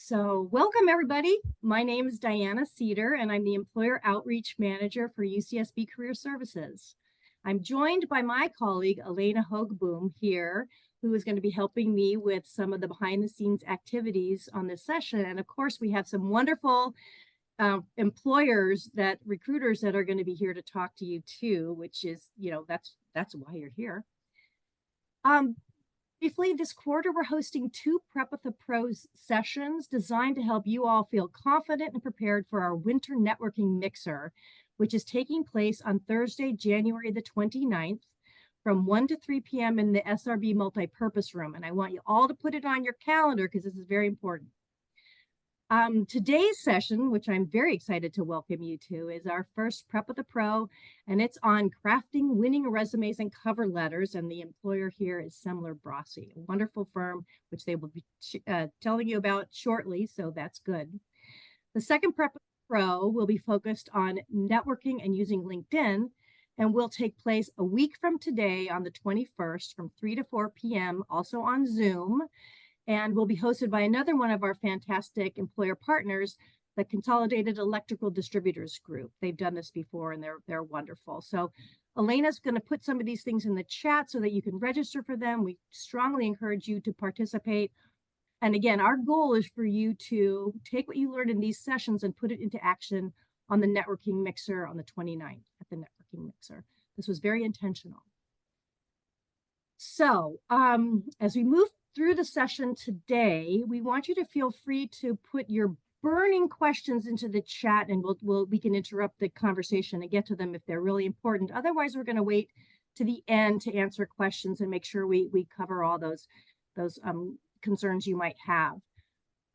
So welcome everybody. My name is Diana Cedar and I'm the Employer Outreach Manager for UCSB Career Services. I'm joined by my colleague, Elena Hoogboom here, who is going to be helping me with some of the behind the scenes activities on this session. And of course, we have some wonderful recruiters that are going to be here to talk to you too, which is, that's why you're here. Briefly, this quarter, we're hosting 2 Prep with the Pros sessions designed to help you all feel confident and prepared for our winter networking mixer, which is taking place on Thursday, January the 29th from 1 to 3 p.m. in the SRB multipurpose room. And I want you all to put it on your calendar because this is very important. Today's session, which I'm very excited to welcome you to, is our first Prep with a Pro, and it's on crafting winning resumes and cover letters. And the employer here is Semler Brossy, a wonderful firm, which they will be telling you about shortly. So that's good. The second Prep with a Pro will be focused on networking and using LinkedIn, and will take place a week from today on the 21st from 3 to 4 p.m. also on Zoom. And will be hosted by another one of our fantastic employer partners, the Consolidated Electrical Distributors Group. They've done this before and they're wonderful. So Elena's going to put some of these things in the chat so that you can register for them. We strongly encourage you to participate. And again, our goal is for you to take what you learned in these sessions and put it into action on the networking mixer on the 29th at the networking mixer. This was very intentional. So as we move through the session today, we want you to feel free to put your burning questions into the chat, and we can interrupt the conversation and get to them if they're really important. Otherwise, we're going to wait to the end to answer questions and make sure we cover all those concerns you might have.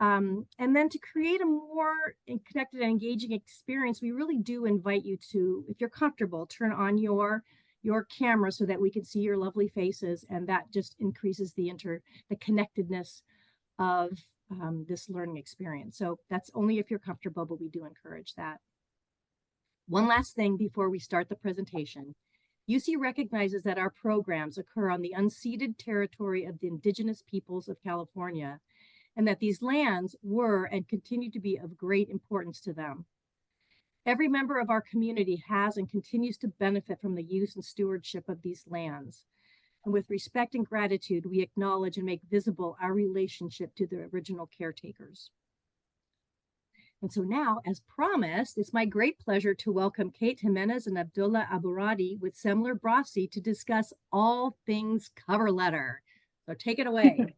And then to create a more connected and engaging experience, we really do invite you to, if you're comfortable, turn on your camera so that we can see your lovely faces, and that just increases the connectedness of this learning experience. So that's only if you're comfortable, but we do encourage that. One last thing before we start the presentation. UC recognizes that our programs occur on the unceded territory of the indigenous peoples of California, and that these lands were and continue to be of great importance to them. Every member of our community has and continues to benefit from the use and stewardship of these lands. And with respect and gratitude, we acknowledge and make visible our relationship to the original caretakers. And so now, as promised, it's my great pleasure to welcome Kate Jimenez and Abdullah Aburadi with Semler Brossy to discuss all things cover letter. So take it away.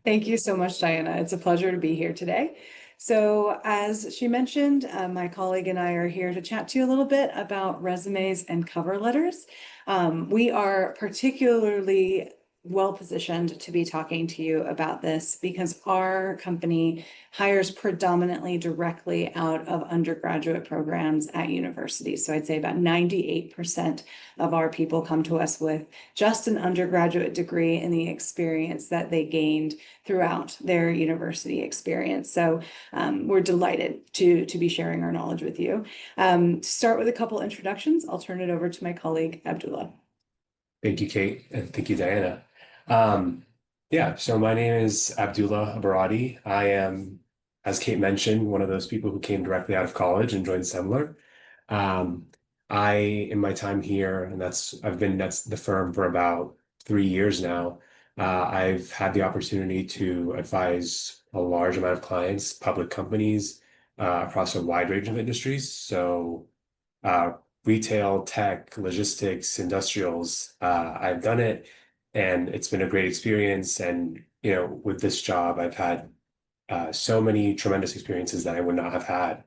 Thank you so much, Diana. It's a pleasure to be here today. So as she mentioned, my colleague and I are here to chat to you a little bit about resumes and cover letters. We are particularly well positioned to be talking to you about this because our company hires predominantly directly out of undergraduate programs at universities. So I'd say about 98% of our people come to us with just an undergraduate degree and the experience that they gained throughout their university experience. So we're delighted to be sharing our knowledge with you. To start with a couple introductions, I'll turn it over to my colleague, Abdullah. Thank you, Kate, and thank you, Diana. So my name is Abdullah Aburadi. I am, as Kate mentioned, one of those people who came directly out of college and joined Semler. In my time here, and that's the firm for about 3 years now, I've had the opportunity to advise a large amount of clients, public companies, across a wide range of industries. So retail, tech, logistics, industrials. I've done it, and it's been a great experience. And with this job, I've had so many tremendous experiences that I would not have had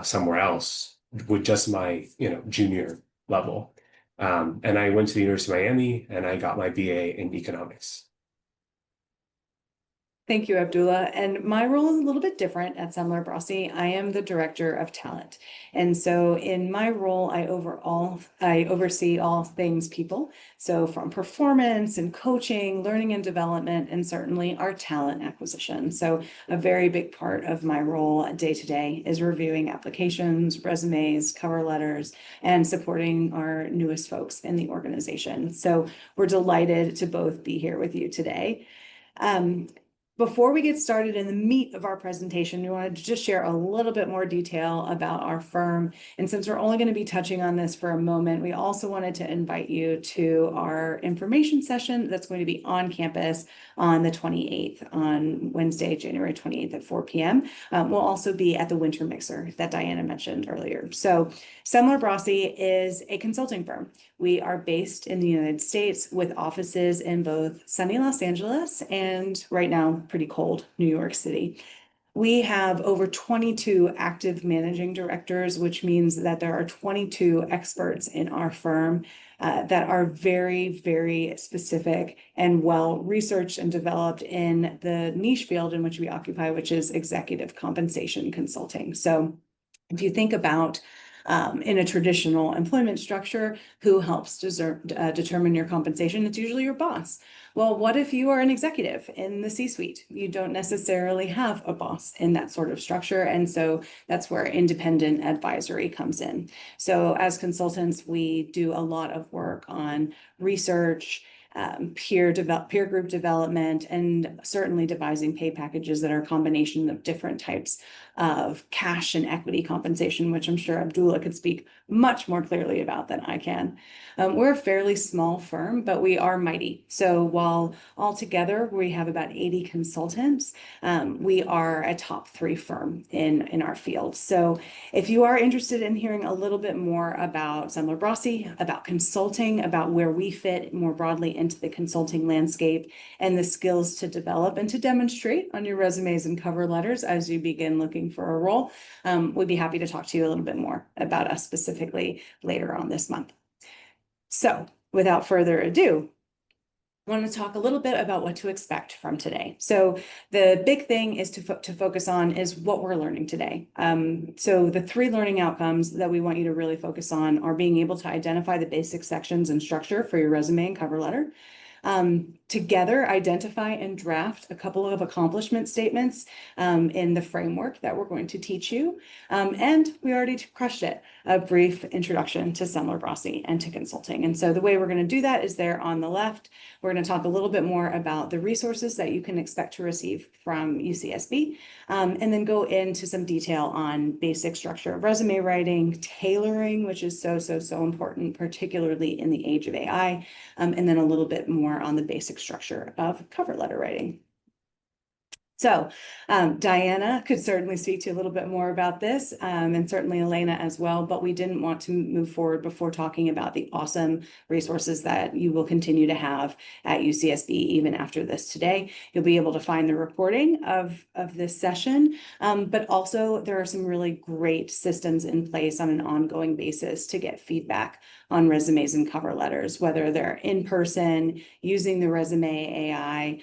somewhere else with just my junior level. And I went to the University of Miami, and I got my BA in economics. Thank you, Abdullah. And my role is a little bit different at Semler Brossy. I am the director of talent. And so in my role, I oversee all things people. So from performance and coaching, learning and development, and certainly our talent acquisition. So a very big part of my role day to day is reviewing applications, resumes, cover letters, and supporting our newest folks in the organization. So we're delighted to both be here with you today. Before we get started in the meat of our presentation, we wanted to just share a little bit more detail about our firm. And since we're only going to be touching on this for a moment, we also wanted to invite you to our information session that's going to be on campus on the 28th, on Wednesday, January 28th at 4 p.m. We'll also be at the Winter Mixer that Diana mentioned earlier. So Semler Brossy is a consulting firm. We are based in the United States with offices in both sunny Los Angeles and right now pretty cold New York City. We have over 22 active managing directors, which means that there are 22 experts in our firm that are very, very specific and well researched and developed in the niche field in which we occupy, which is executive compensation consulting. So if you think about in a traditional employment structure, who helps determine your compensation? It's usually your boss. Well, what if you are an executive in the C-suite? You don't necessarily have a boss in that sort of structure. And so that's where independent advisory comes in. So as consultants, we do a lot of work on research, peer group development, and certainly devising pay packages that are a combination of different types of cash and equity compensation, which I'm sure Abdullah could speak much more clearly about than I can. We're a fairly small firm, but we are mighty. So while altogether we have about 80 consultants, we are a top 3 firm in our field. So if you are interested in hearing a little bit more about Semler Brossy, about consulting, about where we fit more broadly into the consulting landscape, and the skills to develop and to demonstrate on your resumes and cover letters as you begin looking for a role, we'd be happy to talk to you a little bit more about us specifically later on this month. So without further ado, I want to talk a little bit about what to expect from today. So the big thing is to focus on is what we're learning today. So the 3 learning outcomes that we want you to really focus on are being able to identify the basic sections and structure for your resume and cover letter. Together identify and draft a couple of accomplishment statements in the framework that we're going to teach you. And we already crushed it, a brief introduction to Semler Brossy and to consulting. And so the way we're going to do that is there on the left. We're going to talk a little bit more about the resources that you can expect to receive from UCSB, and then go into some detail on basic structure of resume writing, tailoring, which is so important, particularly in the age of AI, and then a little bit more on the basic structure of cover letter writing. So Diana could certainly speak to you a little bit more about this, and certainly Elena as well, but we didn't want to move forward before talking about the awesome resources that you will continue to have at UCSB even after this today. You'll be able to find the recording of this session, but also there are some really great systems in place on an ongoing basis to get feedback on resumes and cover letters, whether they're in person, using the resume AI,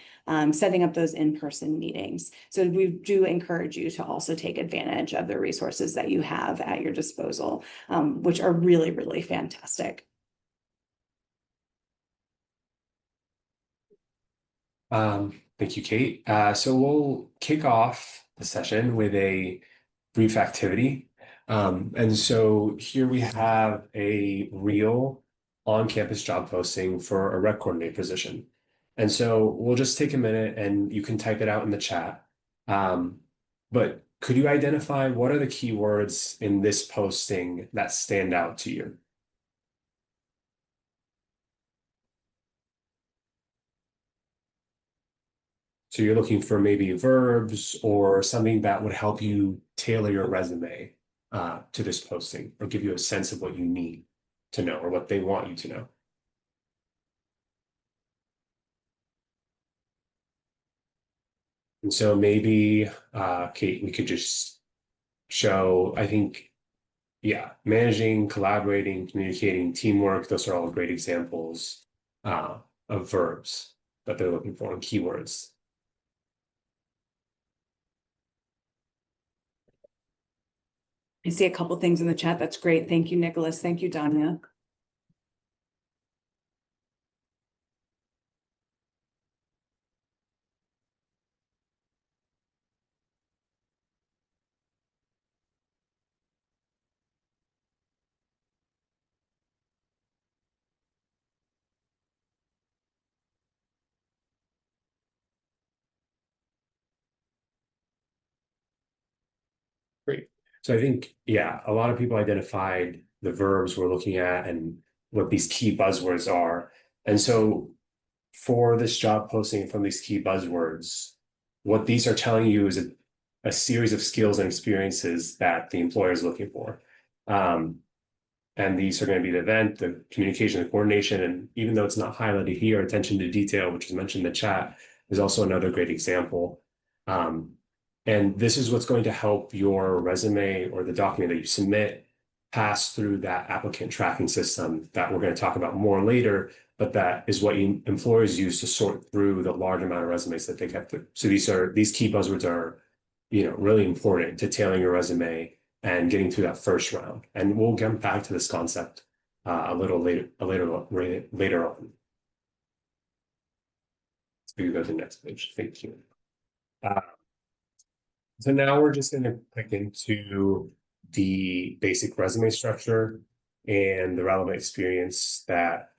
setting up those in-person meetings. So we do encourage you to also take advantage of the resources that you have at your disposal, which are really, really fantastic. Thank you, Kate. So we'll kick off the session with a brief activity. And so here we have a real on-campus job posting for a rec coordinator position. And so we'll just take a minute and you can type it out in the chat. But could you identify what are the keywords in this posting that stand out to you? So you're looking for maybe verbs or something that would help you tailor your resume to this posting or give you a sense of what you need to know or what they want you to know. And so maybe, Kate, we could just show, I think, yeah, managing, collaborating, communicating, teamwork, those are all great examples of verbs that they're looking for and keywords. I see a couple things in the chat. That's great. Thank you, Nicholas. Thank you, Danya. So I think, yeah, a lot of people identified the verbs we're looking at and what these key buzzwords are. And so for this job posting from these key buzzwords, what these are telling you is a series of skills and experiences that the employer is looking for. And these are going to be the event, the communication, the coordination, and even though it's not highlighted here, attention to detail, which is mentioned in the chat, is also another great example. And this is what's going to help your resume or the document that you submit pass through that applicant tracking system that we're going to talk about more later, but that is what employers use to sort through the large amount of resumes that they get through. So these key buzzwords are, really important to tailoring your resume and getting through that first round. And we'll get back to this concept a little later on. So we can go to the next page. Thank you. So now we're just going to click into the basic resume structure and the relevant experience that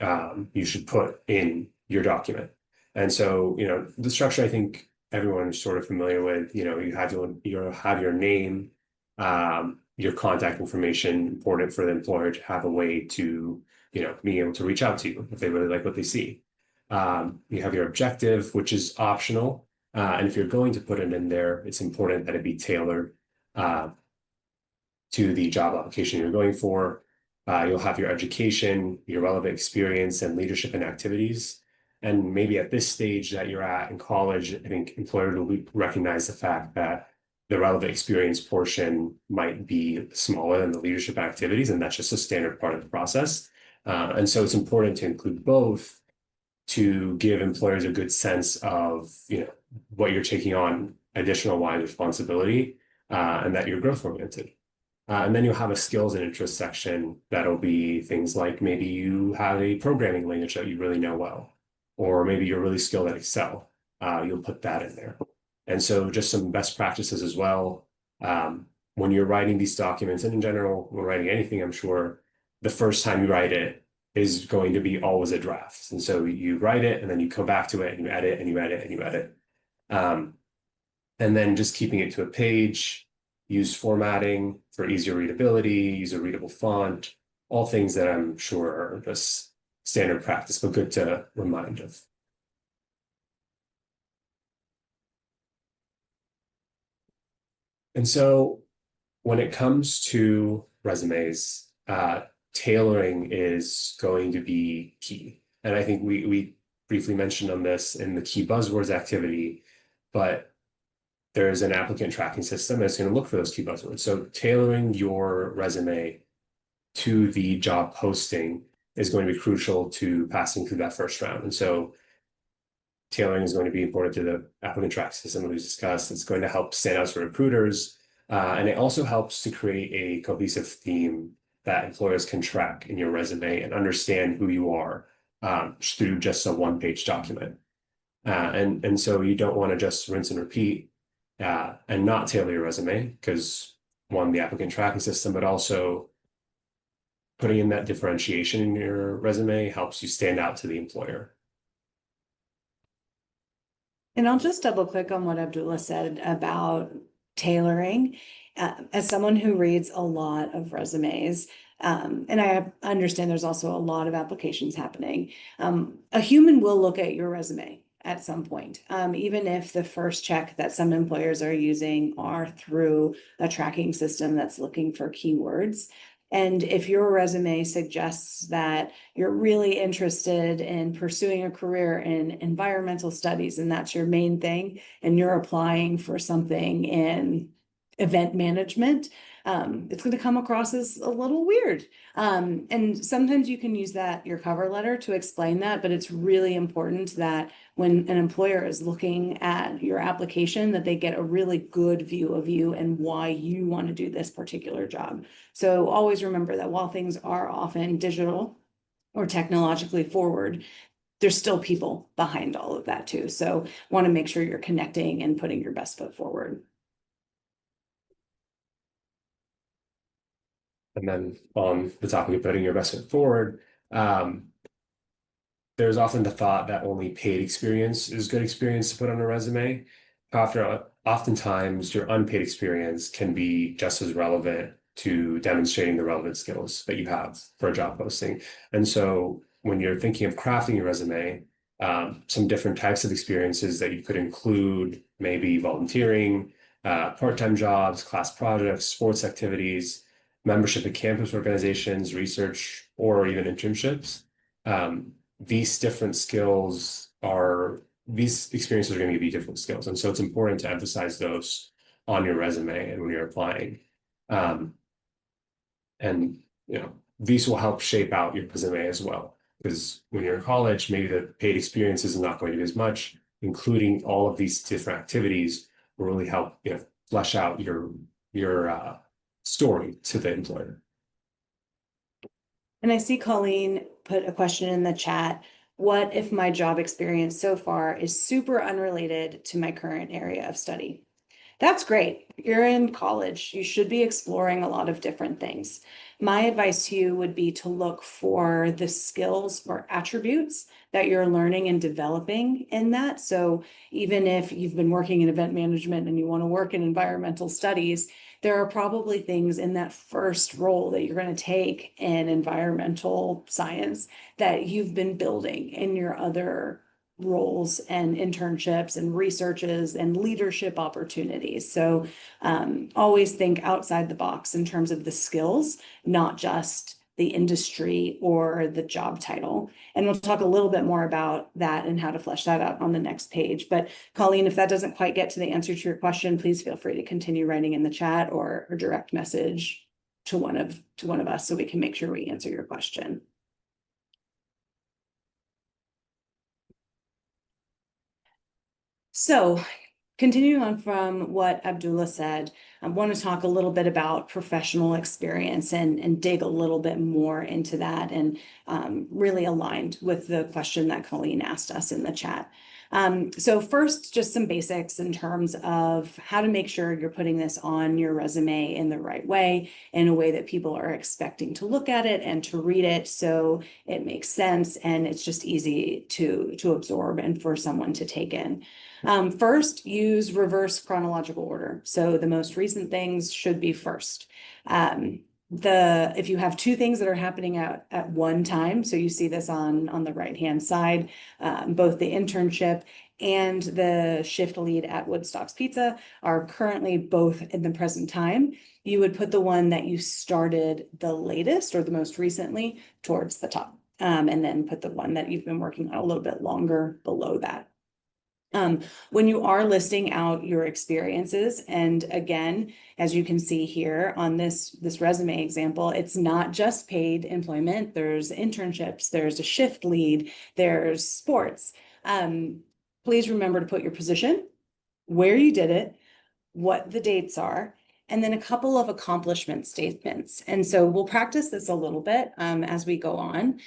you should put in your document. And so, the structure, I think everyone is sort of familiar with. You have your name, your contact information, important for the employer to have a way to, being able to reach out to you if they really like what they see. You have your objective, which is optional. And if you're going to put it in there, it's important that it be tailored to the job application you're going for. You'll have your education, your relevant experience, and leadership and activities. And maybe at this stage that you're at in college, I think employers will recognize the fact that the relevant experience portion might be smaller than the leadership activities, and that's just a standard part of the process. And so it's important to include both to give employers a good sense of, what you're taking on additional line responsibility, and that you're growth oriented. And then you'll have a skills and interest section that'll be things like maybe you have a programming language that you really know well, or maybe you're really skilled at Excel. You'll put that in there. And so just some best practices as well. When you're writing these documents, and in general, when writing anything, I'm sure the first time you write it is going to be always a draft. And so you write it and then you come back to it and you edit and you edit and you edit. And then just keeping it to a page, use formatting for easier readability, use a readable font, all things that I'm sure are just standard practice, but good to remind of. And so when it comes to resumes, tailoring is going to be key. And I think we briefly mentioned on this in the key buzzwords activity, but there's an applicant tracking system that's going to look for those key buzzwords. So tailoring your resume to the job posting is going to be crucial to passing through that first round. And so tailoring is going to be important to the applicant tracking system we discussed. It's going to help stand out to recruiters. And it also helps to create a cohesive theme that employers can track in your resume and understand who you are through just a one-page document. And so you don't want to just rinse and repeat and not tailor your resume because, one, the applicant tracking system, but also putting in that differentiation in your resume helps you stand out to the employer. And I'll just double click on what Abdullah said about tailoring. As someone who reads a lot of resumes, and I understand there's also a lot of applications happening, a human will look at your resume at some point, even if the first check that some employers are using are through a tracking system that's looking for keywords. And if your resume suggests that you're really interested in pursuing a career in environmental studies, and that's your main thing, and you're applying for something in event management, it's going to come across as a little weird. And sometimes you can use your cover letter to explain that, but it's really important that when an employer is looking at your application, that they get a really good view of you and why you want to do this particular job. So always remember that while things are often digital or technologically forward, there's still people behind all of that too. So want to make sure you're connecting and putting your best foot forward. And then on the topic of putting your best foot forward, there's often the thought that only paid experience is good experience to put on a resume. oftentimes your unpaid experience can be just as relevant to demonstrating the relevant skills that you have for a job posting. And so when you're thinking of crafting your resume, some different types of experiences that you could include, maybe volunteering, part-time jobs, class projects, sports activities, membership at campus organizations, research, or even internships. These different skills are these experiences are going to be different skills. And so it's important to emphasize those on your resume and when you're applying. Um, and these will help shape out your resume as well. Because when you're in college, maybe the paid experience is not going to be as much. Including all of these different activities will really help flesh out your story to the employer. And I see Colleen put a question in the chat. What if my job experience so far is super unrelated to my current area of study? That's great. You're in college. You should be exploring a lot of different things. My advice to you would be to look for the skills or attributes that you're learning and developing in that. So even if you've been working in event management and you want to work in environmental studies, there are probably things in that first role that you're going to take in environmental science that you've been building in your other roles and internships and researches and leadership opportunities. So always think outside the box in terms of the skills, not just the industry or the job title. And we'll talk a little bit more about that and how to flesh that out on the next page. But Colleen, if that doesn't quite get to the answer to your question, please feel free to continue writing in the chat or direct message to one of us so we can make sure we answer your question. So continuing on from what Abdullah said, I want to talk a little bit about professional experience and dig a little bit more into that and really aligned with the question that Colleen asked us in the chat. So first, just some basics in terms of how to make sure you're putting this on your resume in the right way, in a way that people are expecting to look at it and to read it so it makes sense and it's just easy to absorb and for someone to take in. First, use reverse chronological order. So the most recent things should be first. If you have two things that are happening at one time, so you see this on the right-hand side, both the internship and the shift lead at Woodstock's Pizza are currently both in the present time. You would put the one that you started the latest or the most recently towards the top, and then put the one that you've been working on a little bit longer below that. When you are listing out your experiences, and again, as you can see here on this resume example, it's not just paid employment. There's internships, there's a shift lead, there's sports. Please remember to put your position, where you did it, what the dates are, and then a couple of accomplishment statements. And so we'll practice this a little bit as we go on.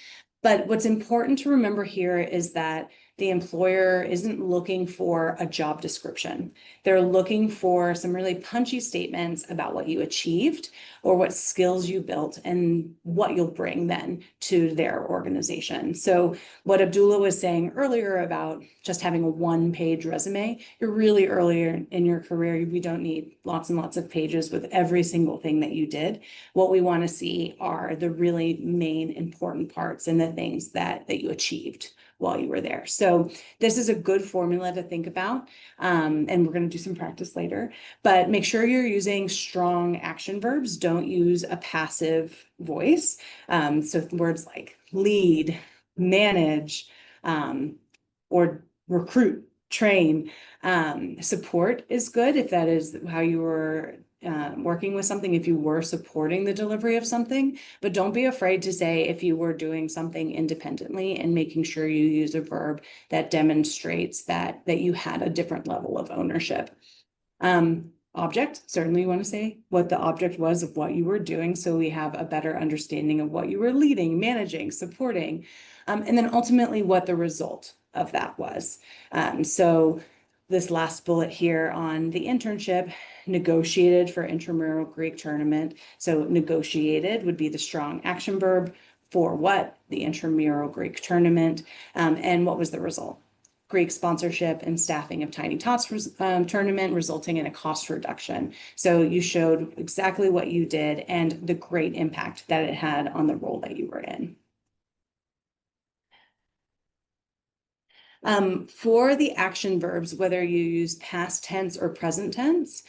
But what's important to remember here is that the employer isn't looking for a job description. They're looking for some really punchy statements about what you achieved or what skills you built and what you'll bring then to their organization. So what Abdullah was saying earlier about just having a one-page resume, you're really earlier in your career. We don't need lots and lots of pages with every single thing that you did. What we want to see are the really main important parts and the things that you achieved while you were there. So this is a good formula to think about. And we're going to do some practice later, but make sure you're using strong action verbs. Don't use a passive voice. So words like lead, manage, or recruit, train. Support is good if that is how you were working with something, if you were supporting the delivery of something, but don't be afraid to say if you were doing something independently and making sure you use a verb that demonstrates that you had a different level of ownership. Object, certainly you want to say what the object was of what you were doing so we have a better understanding of what you were leading, managing, supporting, and then ultimately what the result of that was. So this last bullet here on the internship, negotiated for intramural Greek tournament. So negotiated would be the strong action verb for what? The intramural Greek tournament. And what was the result? Greek sponsorship and staffing of Tiny Tots tournament, resulting in a cost reduction. So you showed exactly what you did and the great impact that it had on the role that you were in. For the action verbs, whether you use past tense or present tense,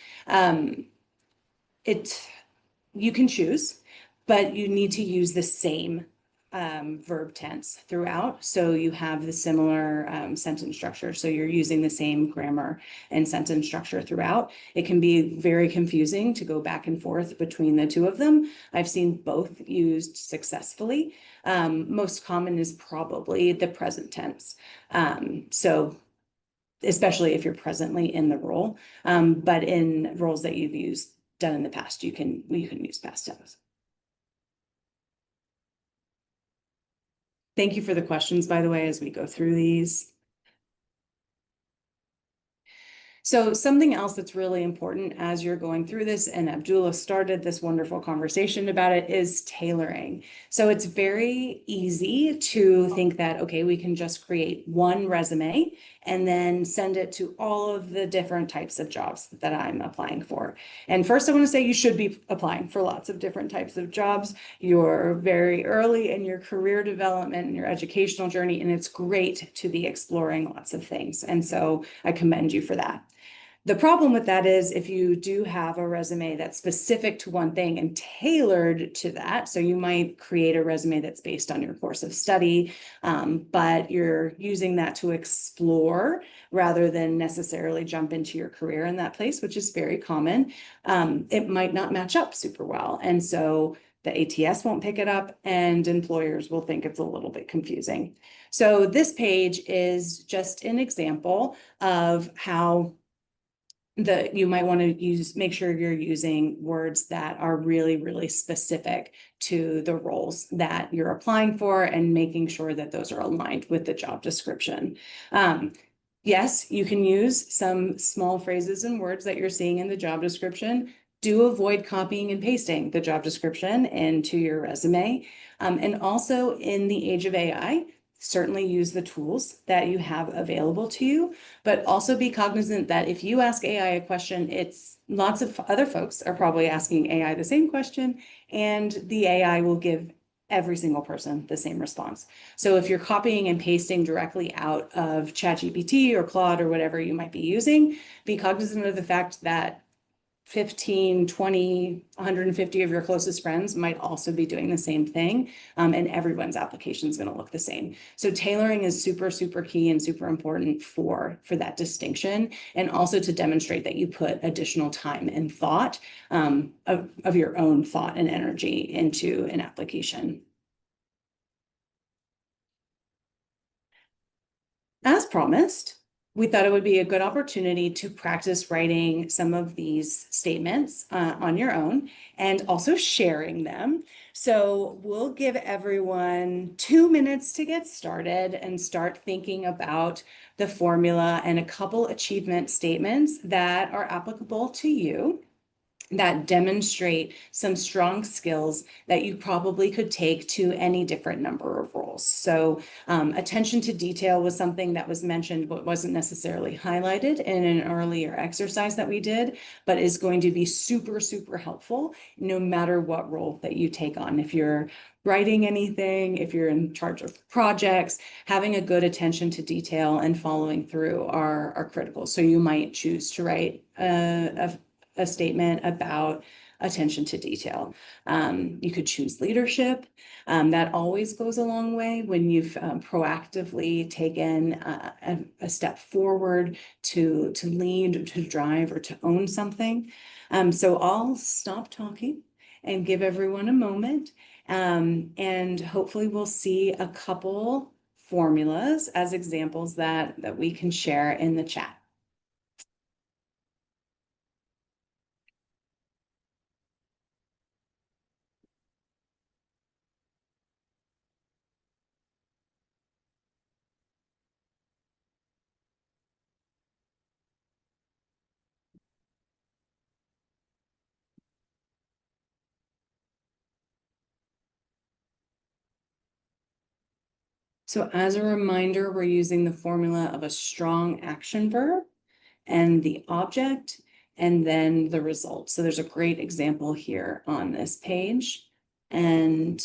you can choose, but you need to use the same verb tense throughout. So you have the similar sentence structure. So you're using the same grammar and sentence structure throughout. It can be very confusing to go back and forth between the two of them. I've seen both used successfully. Most common is probably the present tense. So especially if you're presently in the role, but in roles that you've done in the past, you can use past tense. Thank you for the questions, by the way, as we go through these. So something else that's really important as you're going through this, and Abdullah started this wonderful conversation about it, is tailoring. So it's very easy to think that, okay, we can just create one resume and then send it to all of the different types of jobs that I'm applying for. And first, I want to say you should be applying for lots of different types of jobs. You're very early in your career development and your educational journey, and it's great to be exploring lots of things. And so I commend you for that. The problem with that is if you do have a resume that's specific to one thing and tailored to that, so you might create a resume that's based on your course of study, but you're using that to explore rather than necessarily jump into your career in that place, which is very common. It might not match up super well. And so the ATS won't pick it up and employers will think it's a little bit confusing. So this page is just an example of how you might want to make sure you're using words that are really, really specific to the roles that you're applying for and making sure that those are aligned with the job description. Yes, you can use some small phrases and words that you're seeing in the job description. Do avoid copying and pasting the job description into your resume. And also in the age of AI, certainly use the tools that you have available to you, but also be cognizant that if you ask AI a question, it's lots of other folks are probably asking AI the same question, and the AI will give every single person the same response. So if you're copying and pasting directly out of ChatGPT or Claude or whatever you might be using, be cognizant of the fact that 15, 20, 150 of your closest friends might also be doing the same thing, and everyone's application is going to look the same. So tailoring is super, super key and super important for that distinction, and also to demonstrate that you put additional time and thought of your own thought and energy into an application. As promised, we thought it would be a good opportunity to practice writing some of these statements on your own and also sharing them. So we'll give everyone 2 minutes to get started and start thinking about the formula and a couple achievement statements that are applicable to you, that demonstrate some strong skills that you probably could take to any different number of roles. So attention to detail was something that was mentioned, but wasn't necessarily highlighted in an earlier exercise that we did, but is going to be super, super helpful no matter what role that you take on. If you're writing anything, if you're in charge of projects, having a good attention to detail and following through are critical. So you might choose to write a statement about attention to detail. You could choose leadership. That always goes a long way when you've proactively taken a step forward to lead, to drive, or to own something. So I'll stop talking and give everyone a moment. And hopefully we'll see a couple formulas as examples that we can share in the chat. So as a reminder, we're using the formula of a strong action verb and the object, and then the result. So there's a great example here on this page. And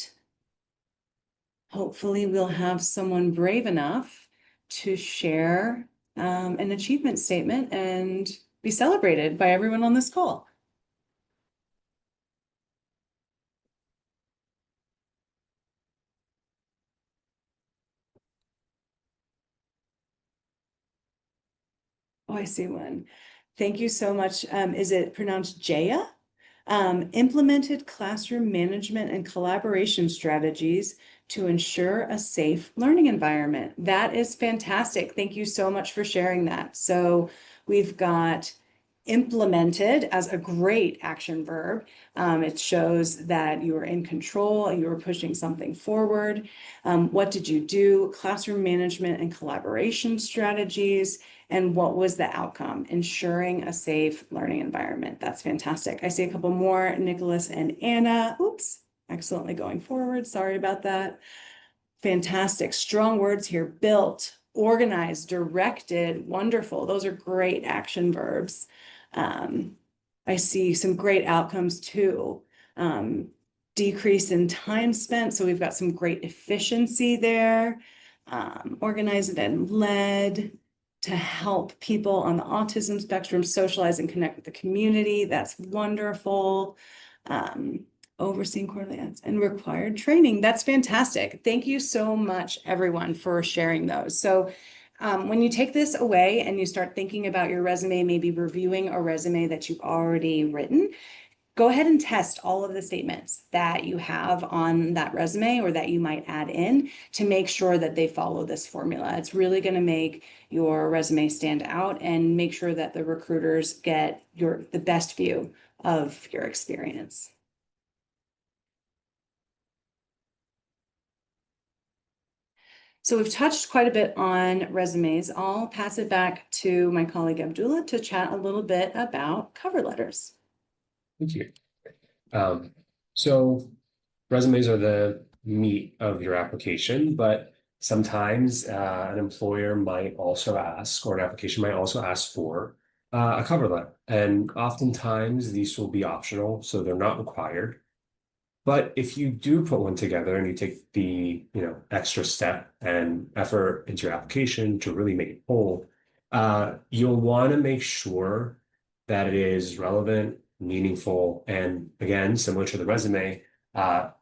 hopefully we'll have someone brave enough to share an achievement statement and be celebrated by everyone on this call. Oh, I see one. Thank you so much. Is it pronounced Jaya? Implemented classroom management and collaboration strategies to ensure a safe learning environment. That is fantastic. Thank you so much for sharing that. So we've got implemented as a great action verb. It shows that you were in control, you were pushing something forward. What did you do? Classroom management and collaboration strategies. And what was the outcome? Ensuring a safe learning environment. That's fantastic. I see a couple more, Nicholas and Anna. Oops, excellently going forward. Sorry about that. Fantastic. Strong words here. Built, organized, directed. Wonderful. Those are great action verbs. I see some great outcomes too. Decrease in time spent. So we've got some great efficiency there. Organized and led to help people on the autism spectrum socialize and connect with the community. That's wonderful. Overseeing quarterly ads and required training. That's fantastic. Thank you so much, everyone, for sharing those. So when you take this away and you start thinking about your resume, maybe reviewing a resume that you've already written, go ahead and test all of the statements that you have on that resume or that you might add in to make sure that they follow this formula. It's really going to make your resume stand out and make sure that the recruiters get the best view of your experience. So we've touched quite a bit on resumes. I'll pass it back to my colleague Abdullah to chat a little bit about cover letters. Thank you. So resumes are the meat of your application, but sometimes an employer might also ask, or an application might also ask for a cover letter. And oftentimes these will be optional, so they're not required. But if you do put one together and you take the, extra step and effort into your application to really make it whole, you'll want to make sure that it is relevant, meaningful, and again, similar to the resume,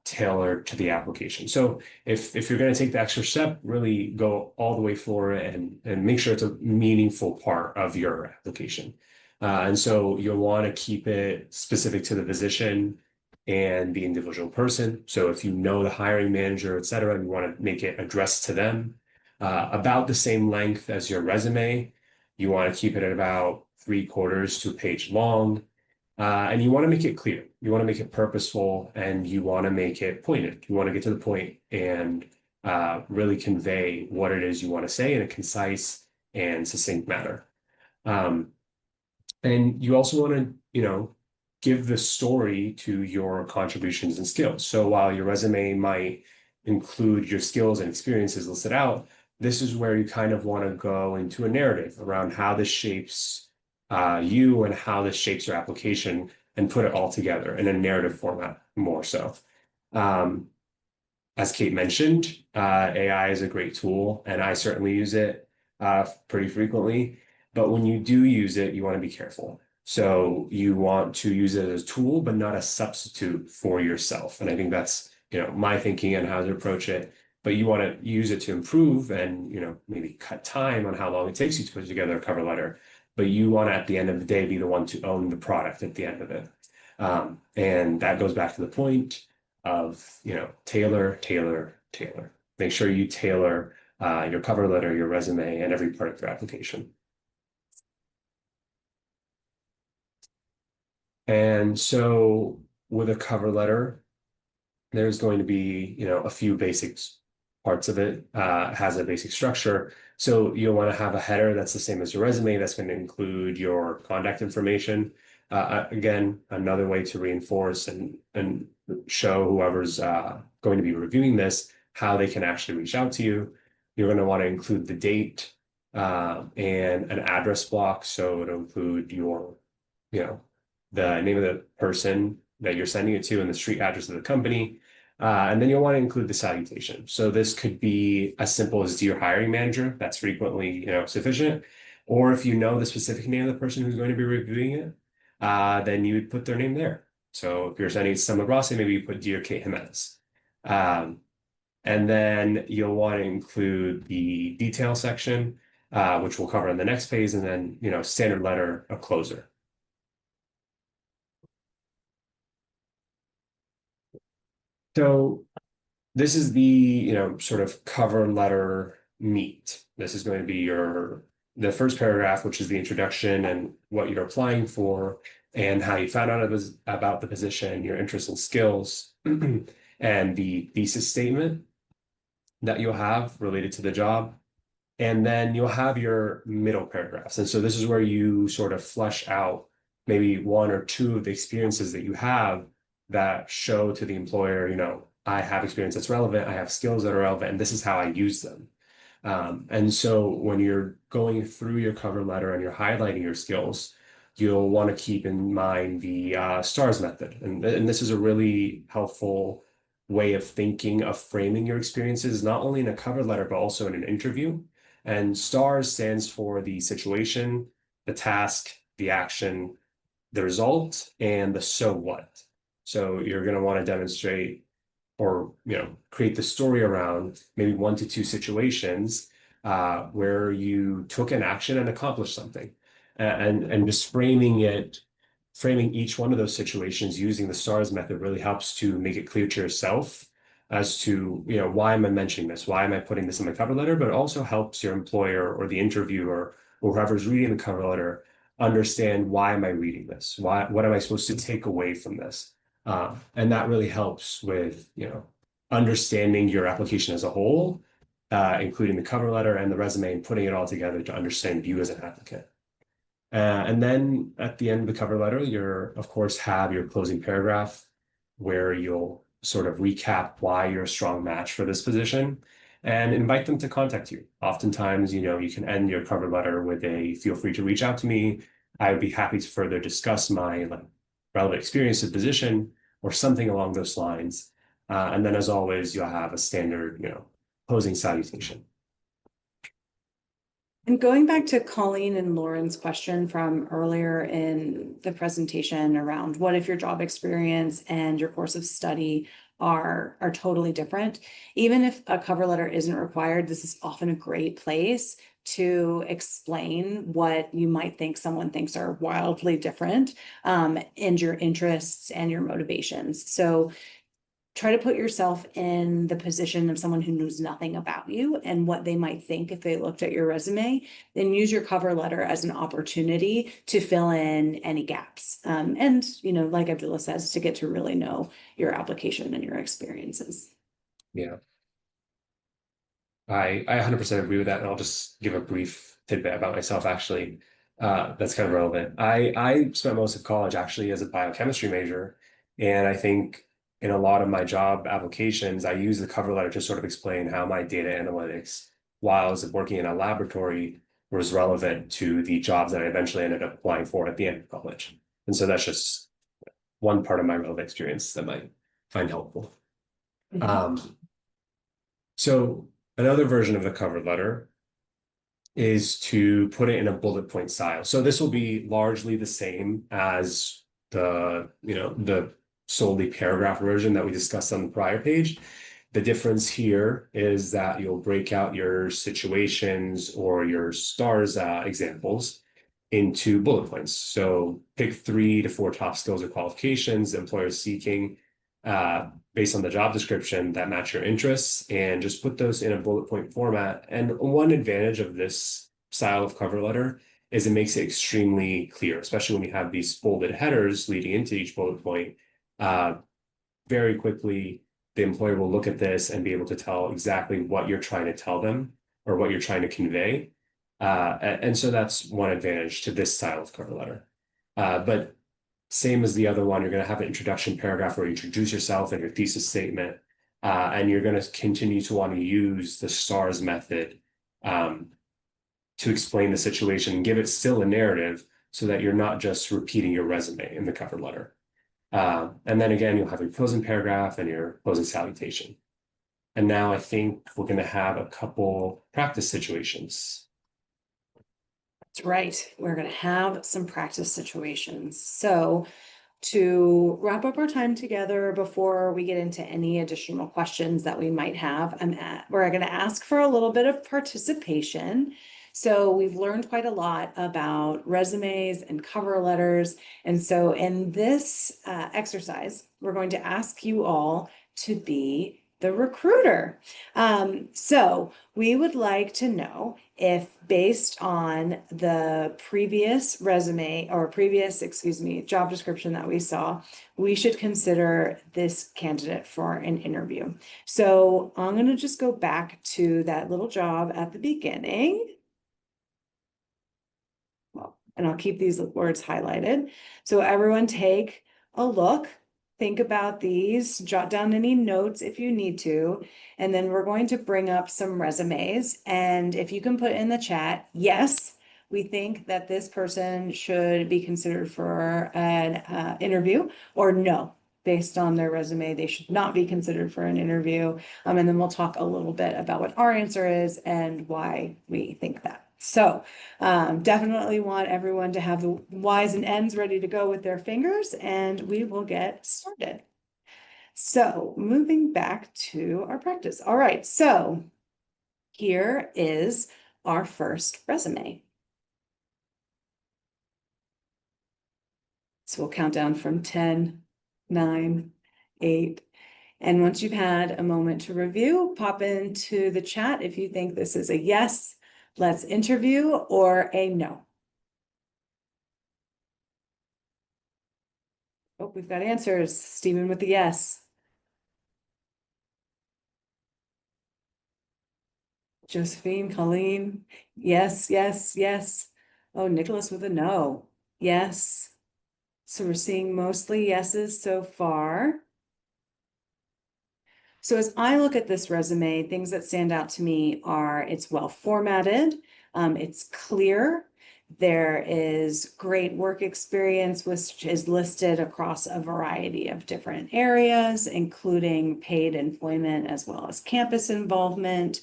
tailored to the application. So if you're going to take the extra step, really go all the way for it and make sure it's a meaningful part of your application. And so you'll want to keep it specific to the position and the individual person. So if you know the hiring manager, et cetera, and you want to make it addressed to them, about the same length as your resume. You want to keep it at about 3/4 to a page long. And you want to make it clear. You want to make it purposeful and you want to make it pointed. You want to get to the point and really convey what it is you want to say in a concise and succinct manner. And you also want to, give the story to your contributions and skills. So while your resume might include your skills and experiences listed out, this is where you kind of want to go into a narrative around how this shapes you and how this shapes your application and put it all together in a narrative format more so. As Kate mentioned, AI is a great tool and I certainly use it pretty frequently. But when you do use it, you want to be careful. So you want to use it as a tool, but not a substitute for yourself. And I think that's, my thinking and how to approach it. But you want to use it to improve and, maybe cut time on how long it takes you to put together a cover letter. But you want to, at the end of the day, be the one to own the product at the end of it. And that goes back to the point of, tailor, tailor, tailor. Make sure you tailor your cover letter, your resume, and every part of your application. And so with a cover letter, there's going to be, a few basics parts of it. Has a basic structure. So you'll want to have a header that's the same as your resume. That's going to include your contact information. Again, another way to reinforce and show whoever's going to be reviewing this how they can actually reach out to you. you're going to want to include the date and an address block. So it'll include your, the name of the person that you're sending it to and the street address of the company. And then you'll want to include the salutation. So this could be as simple as "Dear hiring manager." That's frequently, sufficient. Or if you know the specific name of the person who's going to be reviewing it, then you would put their name there. So if you're sending it to Semler Brossy, maybe you put "Dear Kate Jimenez." And then you'll want to include the detail section, which we'll cover on the next page, and then, standard letter, a closer. So this is the, sort of cover letter meat. This is going to be the first paragraph, which is the introduction and what you're applying for and how you found out about the position, your interests and skills, and the thesis statement that you'll have related to the job. And then you'll have your middle paragraphs. And so this is where you sort of flesh out maybe one or two of the experiences that you have that show to the employer, I have experience that's relevant, I have skills that are relevant, and this is how I use them. And so when you're going through your cover letter and you're highlighting your skills, you'll want to keep in mind the STARS method. And this is a really helpful way of thinking of framing your experiences, not only in a cover letter, but also in an interview. And STARS stands for the situation, the task, the action, the result, and the so what. So you're going to want to demonstrate or create the story around maybe 1 to 2 situations where you took an action and accomplished something, and just framing each one of those situations using the STARS method really helps to make it clear to yourself as to why am I mentioning this, why am I putting this in my cover letter, but it also helps your employer or the interviewer or whoever's reading the cover letter understand, why am I reading this, what am I supposed to take away from this. And that really helps with, understanding your application as a whole, including the cover letter and the resume, and putting it all together to understand you as an applicant. And then at the end of the cover letter, you're, of course, have your closing paragraph where you'll sort of recap why you're a strong match for this position and invite them to contact you. Oftentimes, you can end your cover letter with a "feel free to reach out to me. I would be happy to further discuss my relevant experience of position," or something along those lines. And then, as always, you'll have a standard, closing salutation. And going back to Colleen and Lauren's question from earlier in the presentation around what if your job experience and your course of study are totally different, even if a cover letter isn't required, this is often a great place to explain what you might think someone thinks are wildly different, and your interests and your motivations. So try to put yourself in the position of someone who knows nothing about you and what they might think if they looked at your resume. Then use your cover letter as an opportunity to fill in any gaps. And, like Abdullah says, to get to really know your application and your experiences. Yeah. I 100% agree with that. And I'll just give a brief tidbit about myself, actually. That's kind of relevant. I spent most of college actually as a biochemistry major. And I think in a lot of my job applications, I use the cover letter to sort of explain how my data analytics, while I was working in a laboratory, was relevant to the jobs that I eventually ended up applying for at the end of college. And so that's just one part of my relevant experience that I might find helpful. So another version of the cover letter is to put it in a bullet point style. So this will be largely the same as the solely paragraph version that we discussed on the prior page. The difference here is that you'll break out your situations or your STARS examples into bullet points. So pick 3 to 4 top skills or qualifications the employer is seeking based on the job description that match your interests, and just put those in a bullet point format. And one advantage of this style of cover letter is it makes it extremely clear, especially when you have these bolded headers leading into each bullet point. Very quickly, the employer will look at this and be able to tell exactly what you're trying to tell them or what you're trying to convey. And so that's one advantage to this style of cover letter. But same as the other one, you're going to have an introduction paragraph where you introduce yourself and your thesis statement. And you're going to continue to want to use the STARS method um, to explain the situation and give it still a narrative so that you're not just repeating your resume in the cover letter. And then again, you'll have your closing paragraph and your closing salutation. And now I think we're going to have a couple practice situations. That's right. We're going to have some practice situations. So to wrap up our time together before we get into any additional questions that we might have, we're going to ask for a little bit of participation. So we've learned quite a lot about resumes and cover letters. And so in this exercise, we're going to ask you all to be the recruiter. So we would like to know if, based on the previous resume or previous, job description that we saw, we should consider this candidate for an interview. So I'm going to just go back to that little job at the beginning. Well, and I'll keep these words highlighted. So everyone take a look. Think about these, jot down any notes if you need to, and then we're going to bring up some resumes. And if you can put in the chat, yes, we think that this person should be considered for an interview, or no, based on their resume, they should not be considered for an interview. And then we'll talk a little bit about what our answer is and why we think that. So definitely want everyone to have the Y's and N's ready to go with their fingers, and we will get started. So moving back to our practice. All right, so here is our first resume. So we'll count down from 10, 9, 8. And once you've had a moment to review, pop into the chat if you think this is a yes, let's interview, or a no. Oh, we've got answers. Stephen with the yes. Josephine, Colleen, yes, yes, yes. Oh, Nicholas with a no. Yes. So we're seeing mostly yeses so far. So as I look at this resume, things that stand out to me are it's well formatted, it's clear, there is great work experience, which is listed across a variety of different areas, including paid employment as well as campus involvement.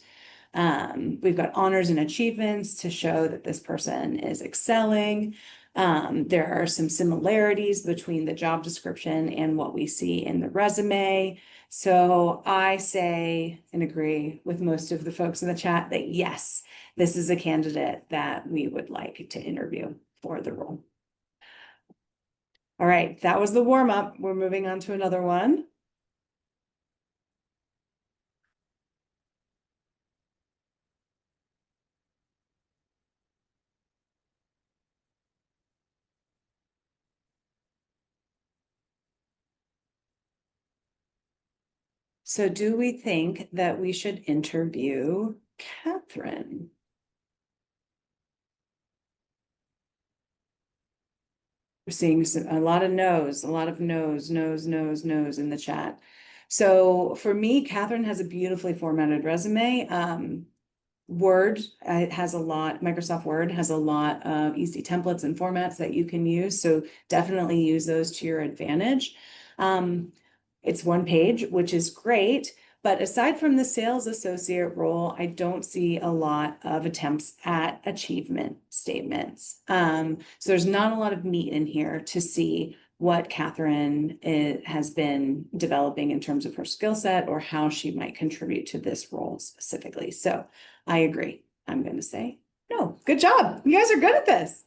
We've got honors and achievements to show that this person is excelling. There are some similarities between the job description and what we see in the resume. So I say and agree with most of the folks in the chat that yes, this is a candidate that we would like to interview for the role. All right, that was the warm up. We're moving on to another one. So do we think that we should interview Catherine? We're seeing a lot of no's, a lot of no's in the chat. So for me, Catherine has a beautifully formatted resume. Word has a lot, Microsoft Word has a lot of easy templates and formats that you can use. So definitely use those to your advantage. It's one page, which is great. But aside from the sales associate role, I don't see a lot of attempts at achievement statements. So there's not a lot of meat in here to see what Catherine has been developing in terms of her skill set or how she might contribute to this role specifically. So I agree. I'm going to say no. Good job. You guys are good at this.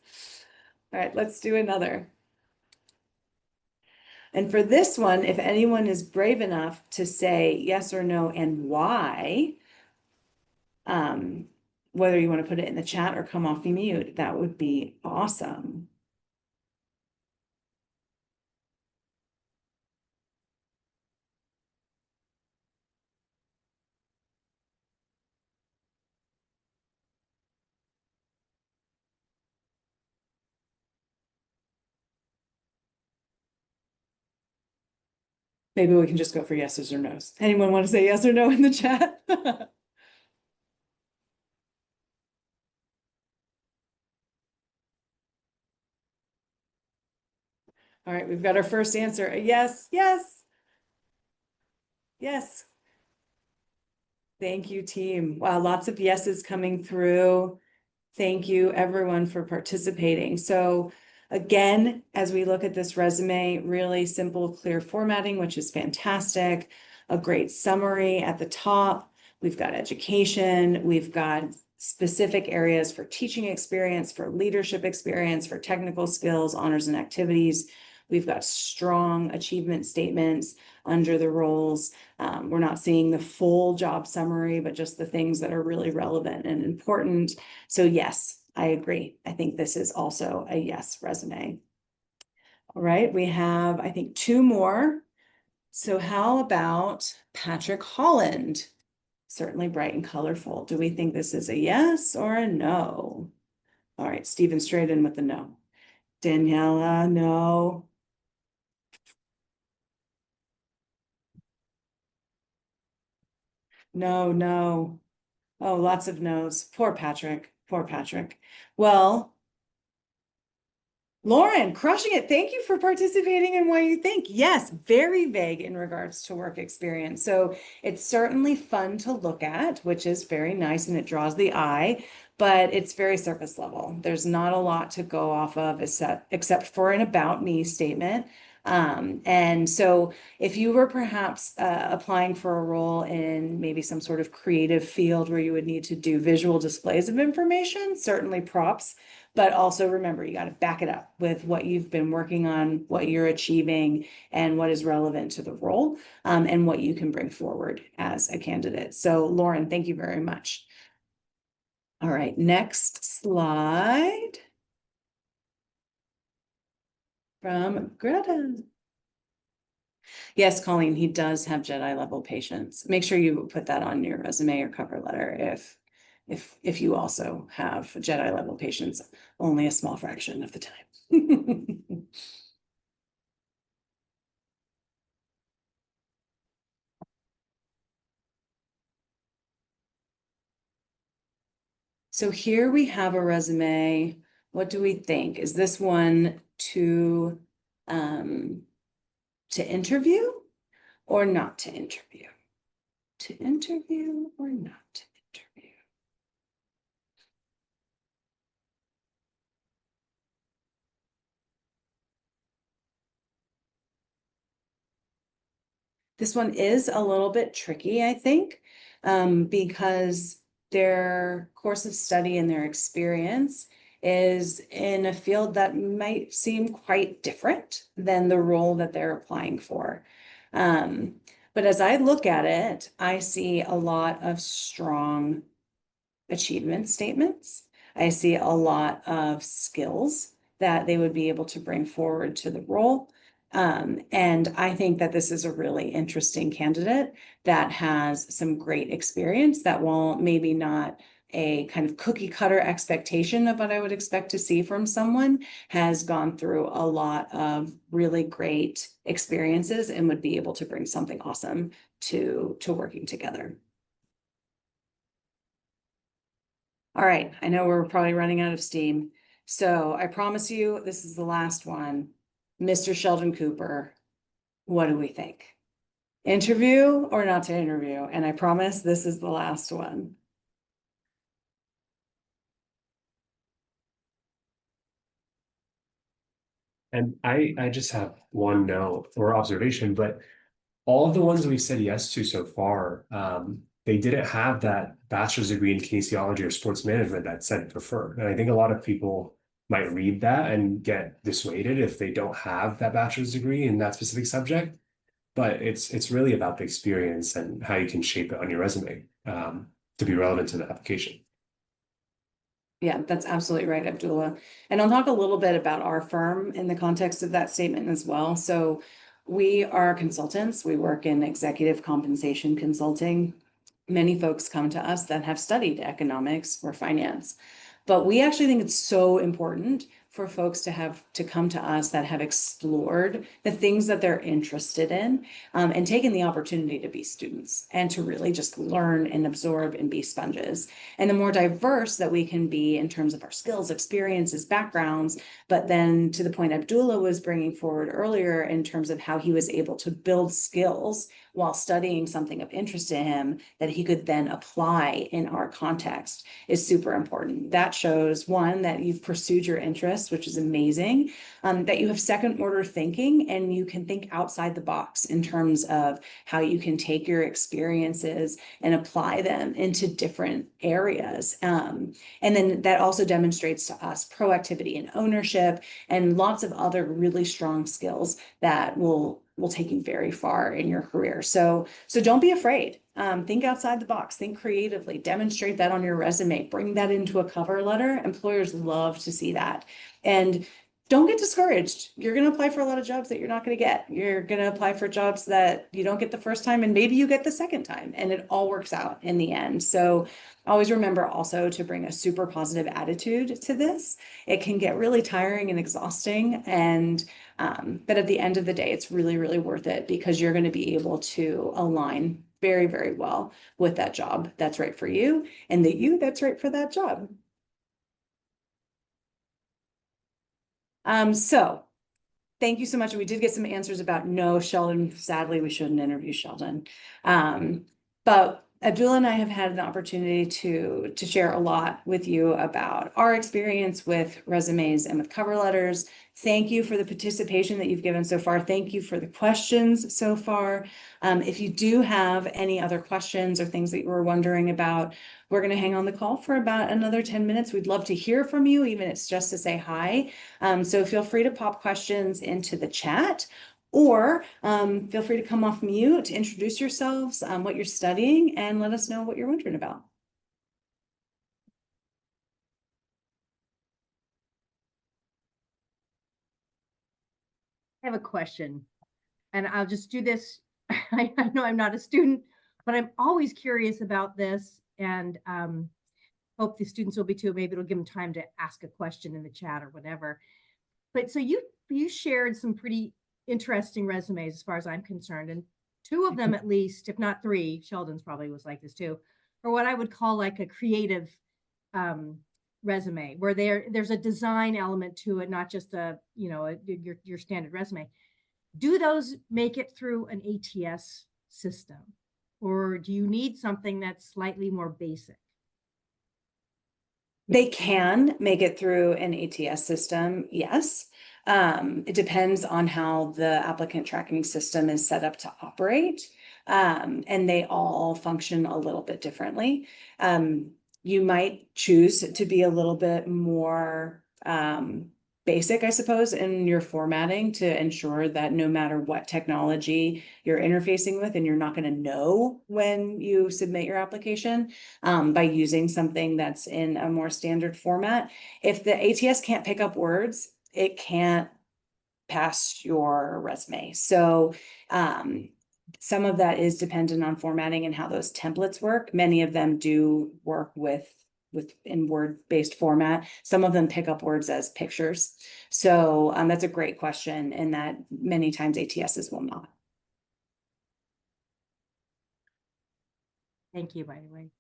All right, let's do another. And for this one, if anyone is brave enough to say yes or no and why, whether you want to put it in the chat or come off mute, that would be awesome. Maybe we can just go for yeses or nos. Anyone want to say yes or no in the chat? All right, we've got our first answer. A yes, yes, yes. Thank you, team. Wow, lots of yeses coming through. Thank you, everyone, for participating. So again, as we look at this resume, really simple, clear formatting, which is fantastic. A great summary at the top. We've got education. We've got specific areas for teaching experience, for leadership experience, for technical skills, honors and activities. We've got strong achievement statements under the roles. We're not seeing the full job summary, but just the things that are really relevant and important. So yes, I agree. I think this is also a yes resume. All right, we have, I think, two more. So how about Patrick Holland? Certainly bright and colorful. Do we think this is a yes or a no? All right, Stephen straight in with the no. Daniela, no. No, no. Oh, lots of no's. Poor Patrick. Poor Patrick. Well, Lauren, crushing it. Thank you for participating in Why You Think. Yes, very vague in regards to work experience. So it's certainly fun to look at, which is very nice and it draws the eye, but it's very surface level. There's not a lot to go off of except for an about me statement. And so if you were perhaps applying for a role in maybe some sort of creative field where you would need to do visual displays of information, certainly props. But also remember, you got to back it up with what you've been working on, what you're achieving, and what is relevant to the role, and what you can bring forward as a candidate. So Lauren, thank you very much. All right, next slide from Greta. Yes, Colleen, he does have Jedi level patience. Make sure you put that on your resume or cover letter if you also have Jedi level patience, only a small fraction of the time. So here we have a resume. What do we think? Is this one to interview or not to interview? To interview or not to interview? This one is a little bit tricky, I think, because their course of study and their experience is in a field that might seem quite different than the role that they're applying for. But as I look at it, I see a lot of strong achievement statements. I see a lot of skills that they would be able to bring forward to the role. And I think that this is a really interesting candidate that has some great experience that while maybe not a kind of cookie cutter expectation of what I would expect to see from someone, has gone through a lot of really great experiences and would be able to bring something awesome to working together. All right, I know we're probably running out of steam. So I promise you, this is the last one. Mr. Sheldon Cooper, what do we think? Interview or not to interview? And I promise this is the last one. And I just have one note or observation, but all of the ones we said yes to so far, they didn't have that bachelor's degree in kinesiology or sports management that said preferred. And I think a lot of people might read that and get dissuaded if they don't have that bachelor's degree in that specific subject. But it's really about the experience and how you can shape it on your resume to be relevant to the application. Yeah, that's absolutely right, Abdullah. And I'll talk a little bit about our firm in the context of that statement as well. So we are consultants. We work in executive compensation consulting. Many folks come to us that have studied economics or finance. But we actually think it's so important for folks to come to us that have explored the things that they're interested in, and taken the opportunity to be students and to really just learn and absorb and be sponges. And the more diverse that we can be in terms of our skills, experiences, backgrounds, but then to the point Abdullah was bringing forward earlier in terms of how he was able to build skills while studying something of interest to him that he could then apply in our context is super important. That shows, one, that you've pursued your interests, which is amazing, that you have second order thinking and you can think outside the box in terms of how you can take your experiences and apply them into different areas. And then that also demonstrates to us proactivity and ownership and lots of other really strong skills that will take you very far in your career. So don't be afraid. Think outside the box, think creatively, demonstrate that on your resume, bring that into a cover letter. Employers love to see that. And don't get discouraged. You're going to apply for a lot of jobs that you're not going to get. You're going to apply for jobs that you don't get the first time and maybe you get the second time, and it all works out in the end. So always remember also to bring a super positive attitude to this. It can get really tiring and exhausting, and but at the end of the day, it's really, really worth it because you're going to be able to align very, very well with that job that's right for you and the you that's right for that job. So thank you so much. We did get some answers about no, Sheldon. Sadly, we shouldn't interview Sheldon. But Abdullah and I have had an opportunity to share a lot with you about our experience with resumes and with cover letters. Thank you for the participation that you've given so far. Thank you for the questions so far. If you do have any other questions or things that you were wondering about, we're going to hang on the call for about another 10 minutes. We'd love to hear from you, even if it's just to say hi. So feel free to pop questions into the chat, or feel free to come off mute to introduce yourselves, what you're studying, and let us know what you're wondering about. I have a question, and I'll just do this. I know I'm not a student, but I'm always curious about this, and hope the students will be too. Maybe it'll give them time to ask a question in the chat or whatever. But so you shared some pretty interesting resumes as far as I'm concerned, and two of them at least, if not three, Sheldon's probably was like this too, are what I would call like a creative resume, where there's a design element to it, not just your standard resume. Do those make it through an ATS system, or do you need something that's slightly more basic? They can make it through an ATS system, yes. It depends on how the applicant tracking system is set up to operate, and they all function a little bit differently. You might choose to be a little bit more basic, I suppose, in your formatting to ensure that no matter what technology you're interfacing with, and you're not going to know when you submit your application, by using something that's in a more standard format. If the ATS can't pick up words, it can't pass your resume. So some of that is dependent on formatting and how those templates work. Many of them do work in word-based format. Some of them pick up words as pictures. So that's a great question, and that many times ATSs will not. Thank you, by the way.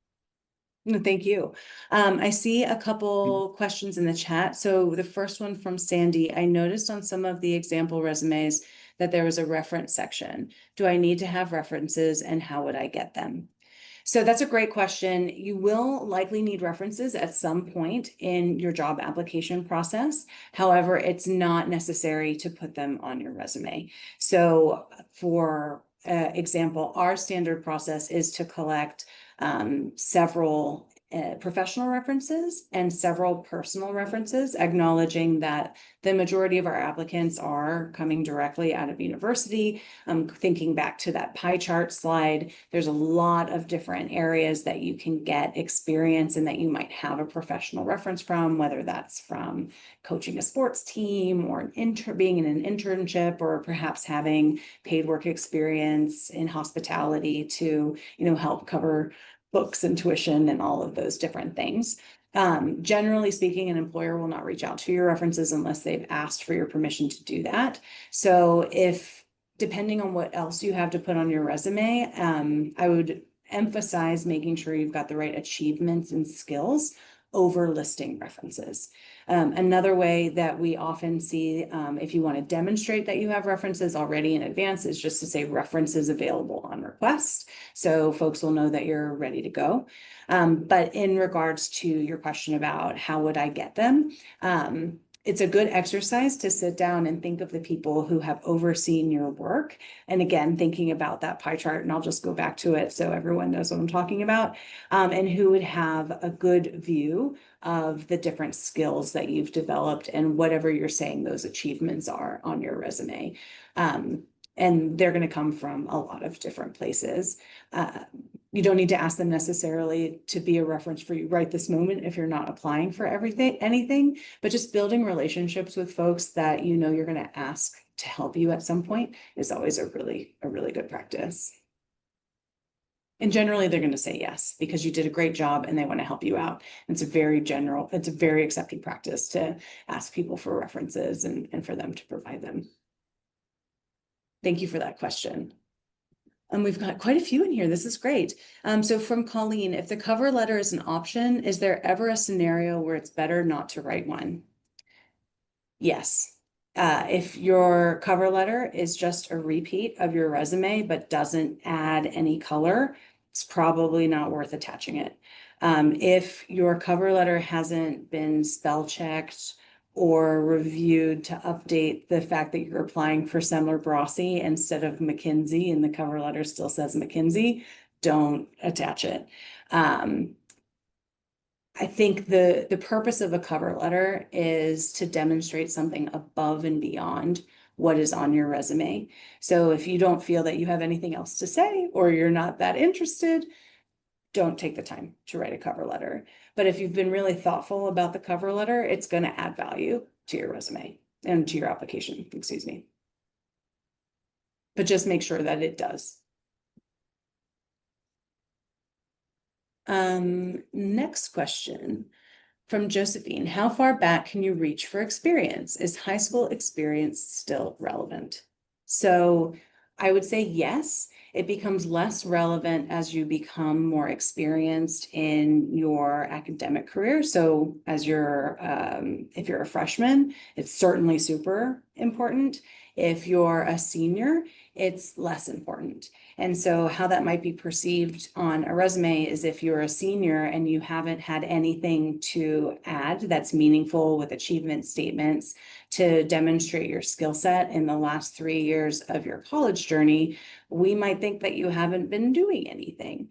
No, thank you. I see a couple questions in the chat. So the first one from Sandy, I noticed on some of the example resumes that there was a reference section. Do I need to have references, and how would I get them? So that's a great question. You will likely need references at some point in your job application process. However, it's not necessary to put them on your resume. So for example, our standard process is to collect several professional references and several personal references, acknowledging that the majority of our applicants are coming directly out of university. Thinking back to that pie chart slide, there's a lot of different areas that you can get experience and that you might have a professional reference from, whether that's from coaching a sports team or being in an internship, or perhaps having paid work experience in hospitality to, help cover books and tuition and all of those different things. Generally speaking, an employer will not reach out to your references unless they've asked for your permission to do that. So if, depending on what else you have to put on your resume, I would emphasize making sure you've got the right achievements and skills over listing references. Another way that we often see, if you want to demonstrate that you have references already in advance, is just to say references available on request. So folks will know that you're ready to go. But in regards to your question about how would I get them, it's a good exercise to sit down and think of the people who have overseen your work. And again, thinking about that pie chart, and I'll just go back to it so everyone knows what I'm talking about, and who would have a good view of the different skills that you've developed and whatever you're saying those achievements are on your resume. And they're going to come from a lot of different places. You don't need to ask them necessarily to be a reference for you right this moment if you're not applying for anything, but just building relationships with folks that you know you're going to ask to help you at some point is always a really good practice. And generally they're going to say yes because you did a great job and they want to help you out. It's a very accepted practice to ask people for references and for them to provide them. Thank you for that question. And we've got quite a few in here. This is great. So from Colleen, if the cover letter is an option, is there ever a scenario where it's better not to write one? Yes. If your cover letter is just a repeat of your resume but doesn't add any color, it's probably not worth attaching it. If your cover letter hasn't been spell checked or reviewed to update the fact that you're applying for Semler Brossy instead of McKinsey and the cover letter still says McKinsey, don't attach it. I think the purpose of a cover letter is to demonstrate something above and beyond what is on your resume. So if you don't feel that you have anything else to say or you're not that interested, don't take the time to write a cover letter. But if you've been really thoughtful about the cover letter, it's going to add value to your resume and to your application, excuse me. But just make sure that it does. Next question from Josephine. How far back can you reach for experience? Is high school experience still relevant? So I would say yes. It becomes less relevant as you become more experienced in your academic career. So as if you're a freshman, it's certainly super important. If you're a senior, it's less important. And so how that might be perceived on a resume is if you're a senior and you haven't had anything to add that's meaningful with achievement statements to demonstrate your skill set in the last 3 years of your college journey, we might think that you haven't been doing anything.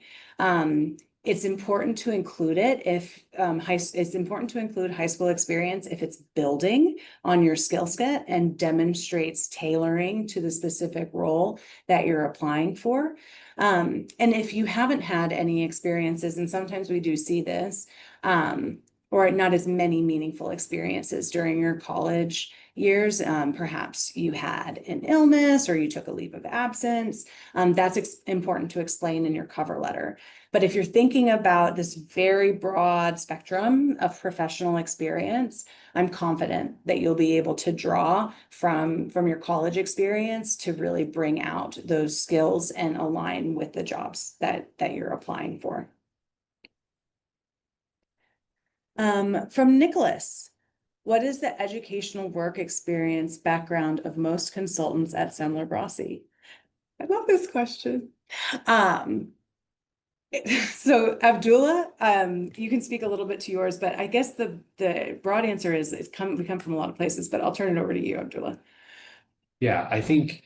It's important to include it if it's important to include high school experience if it's building on your skill set and demonstrates tailoring to the specific role that you're applying for. And if you haven't had any experiences, and sometimes we do see this, or not as many meaningful experiences during your college years, perhaps you had an illness or you took a leave of absence, that's important to explain in your cover letter. But if you're thinking about this very broad spectrum of professional experience, I'm confident that you'll be able to draw from your college experience to really bring out those skills and align with the jobs that you're applying for. From Nicholas, what is the educational work experience background of most consultants at Semler Brossy? I love this question. So Abdullah, you can speak a little bit to yours, but I guess the broad answer is we come from a lot of places, but I'll turn it over to you, Abdullah. Yeah, I think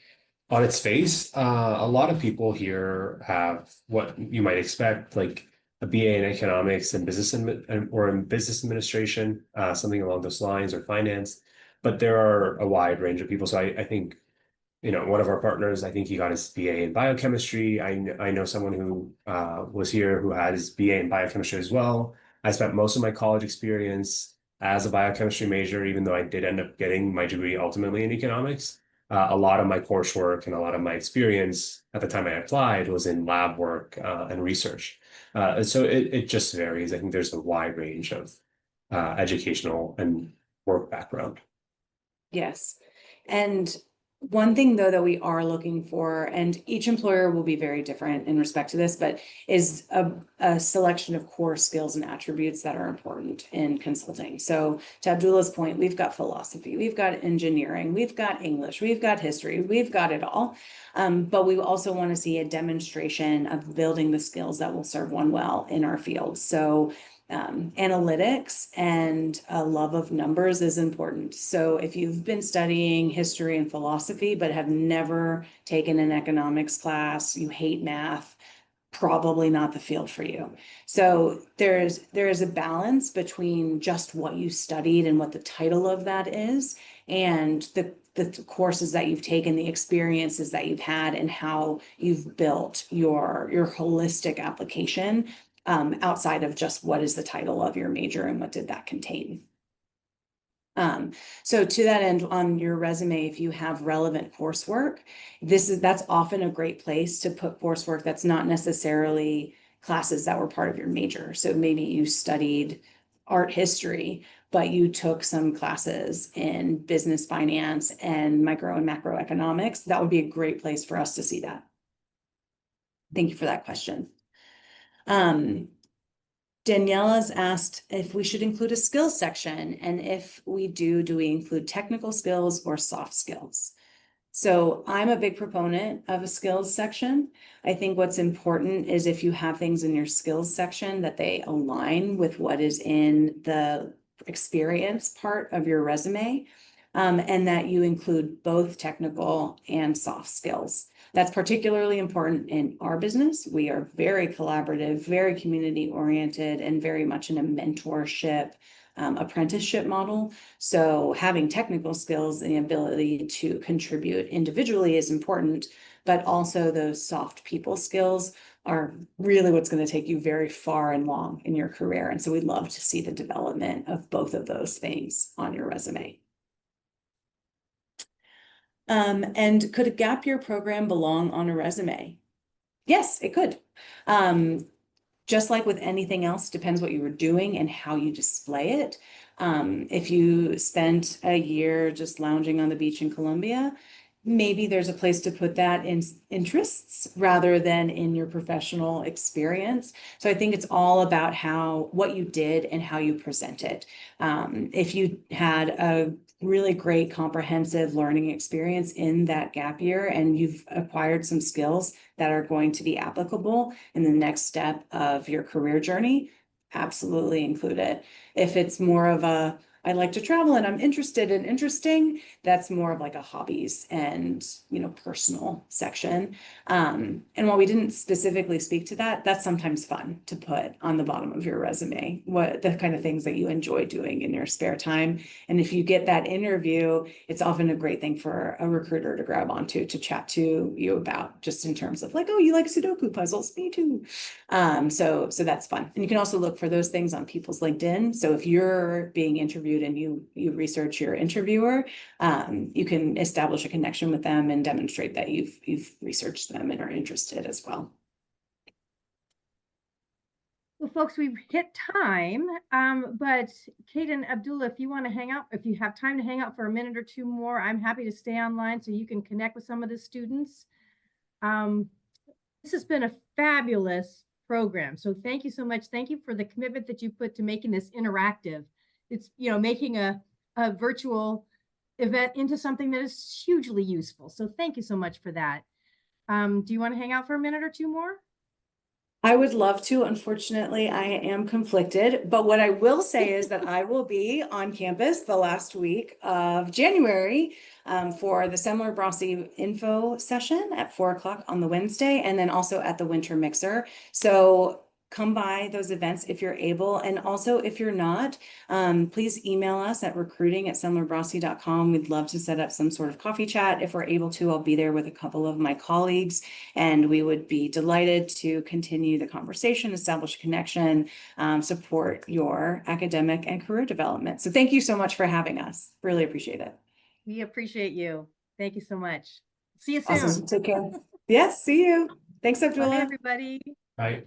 on its face, a lot of people here have what you might expect, like a BA in economics and or in business administration, something along those lines, or finance. But there are a wide range of people. So I think, one of our partners, I think he got his BA in biochemistry. I know someone who was here who had his BA in biochemistry as well. I spent most of my college experience as a biochemistry major, even though I did end up getting my degree ultimately in economics. A lot of my coursework and a lot of my experience at the time I applied was in lab work and research. And so it just varies. I think there's a wide range of educational and work background. Yes. And one thing though that we are looking for, and each employer will be very different in respect to this, but is a selection of core skills and attributes that are important in consulting. So to Abdullah's point, we've got philosophy, we've got engineering, we've got English, we've got history, we've got it all. But we also want to see a demonstration of building the skills that will serve one well in our field. So analytics and a love of numbers is important. So if you've been studying history and philosophy, but have never taken an economics class, you hate math, probably not the field for you. So there is a balance between just what you studied and what the title of that is, and the courses that you've taken, the experiences that you've had, and how you've built your holistic application outside of just what is the title of your major and what did that contain. So to that end, on your resume, if you have relevant coursework, that's often a great place to put coursework that's not necessarily classes that were part of your major. So maybe you studied art history, but you took some classes in business finance and micro and macroeconomics. That would be a great place for us to see that. Thank you for that question. Daniela's asked if we should include a skills section, and if we do we include technical skills or soft skills? So I'm a big proponent of a skills section. I think what's important is if you have things in your skills section that they align with what is in the experience part of your resume, and that you include both technical and soft skills. That's particularly important in our business. We are very collaborative, very community oriented, and very much in a mentorship, apprenticeship model. So having technical skills and the ability to contribute individually is important, but also those soft people skills are really what's going to take you very far and long in your career. And so we'd love to see the development of both of those things on your resume. And could a gap year program belong on a resume? Yes, it could. Just like with anything else, depends what you were doing and how you display it. If you spent a year just lounging on the beach in Colombia, maybe there's a place to put that in interests rather than in your professional experience. So I think it's all about what you did and how you present it. If you had a really great comprehensive learning experience in that gap year and you've acquired some skills that are going to be applicable in the next step of your career journey, absolutely include it. If it's more of I like to travel and I'm interested in interesting, that's more of like a hobbies and, personal section. And while we didn't specifically speak to that, that's sometimes fun to put on the bottom of your resume, what the kind of things that you enjoy doing in your spare time. And if you get that interview, it's often a great thing for a recruiter to grab onto, to chat to you about, just in terms of like, oh, you like Sudoku puzzles? Me too. So that's fun. And you can also look for those things on people's LinkedIn. So if you're being interviewed and you research your interviewer, you can establish a connection with them and demonstrate that you've researched them and are interested as well. Well, folks, we've hit time, but Kate and Abdullah, if you want to hang out, if you have time to hang out for a minute or two more, I'm happy to stay online so you can connect with some of the students. This has been a fabulous program. So thank you so much. Thank you for the commitment that you put to making this interactive. It's, making a virtual event into something that is hugely useful. So thank you so much for that. Do you want to hang out for a minute or two more? I would love to. Unfortunately, I am conflicted, but what I will say is that I will be on campus the last week of January for the Semler Brossy info session at 4:00 on the Wednesday, and then also at the Winter Mixer. So come by those events if you're able. And also if you're not, please email us at recruiting@semlerbrossy.com. We'd love to set up some sort of coffee chat. If we're able to, I'll be there with a couple of my colleagues, and we would be delighted to continue the conversation, establish a connection, support your academic and career development. So thank you so much for having us. Really appreciate it. We appreciate you. Thank you so much. See you soon. Awesome. Take care. Yes, see you. Thanks, Abdullah. Bye, everybody. Bye.